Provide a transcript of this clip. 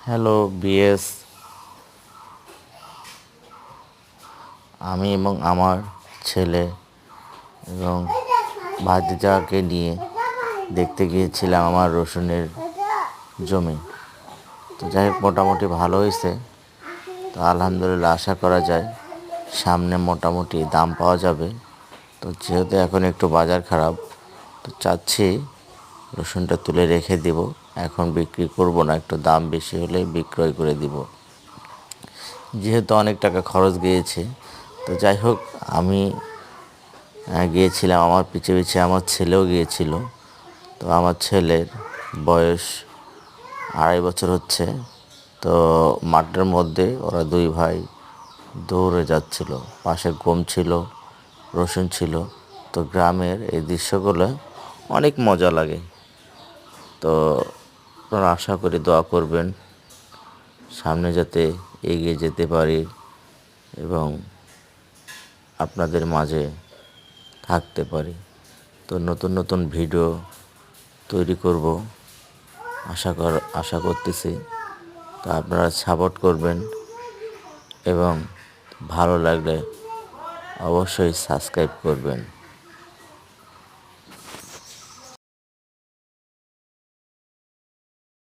Hello BS, আমি এবং আমার ছেলে এবং ভাতিজাকে নিয়ে দেখতে গিয়েছিলাম আমার রসুনের জমি। তো যাই হোক, মোটামুটি ভালো হয়েছে। তো আলহামদুলিল্লাহ, আশা করা যায় সামনে মোটামুটি দাম পাওয়া যাবে। তো যেহেতু এখন একটু বাজার খারাপ, তো চাচ্ছি রসুনটা তুলে রেখে দিব, এখন বিক্রি করব না, একটু দাম বেশি হলে বিক্রয় করে দিব, যেহেতু অনেক টাকা খরচ গিয়েছে। তো যাই হোক, আমি গিয়েছিলাম, আমার পিছে পিছে আমার ছেলেও গিয়েছিল। তো আমার ছেলের বয়স 2.5 বছর হচ্ছে। তো মাঠের মধ্যে ওরা দুই ভাই দৌড়ে যাচ্ছিল, পাশে গম ছিল, রসুন ছিল। তো গ্রামের এই দৃশ্যগুলো অনেক মজা লাগে। তো আপনারা আশা করি দোয়া করবেন সামনে যাতে এগিয়ে যেতে পারি এবং আপনাদের মাঝে থাকতে পারি। তো নতুন নতুন ভিডিও তৈরি করব আশা করতেছি। তো আপনারা সাপোর্ট করবেন এবং ভালো লাগলে অবশ্যই সাবস্ক্রাইব করবেন।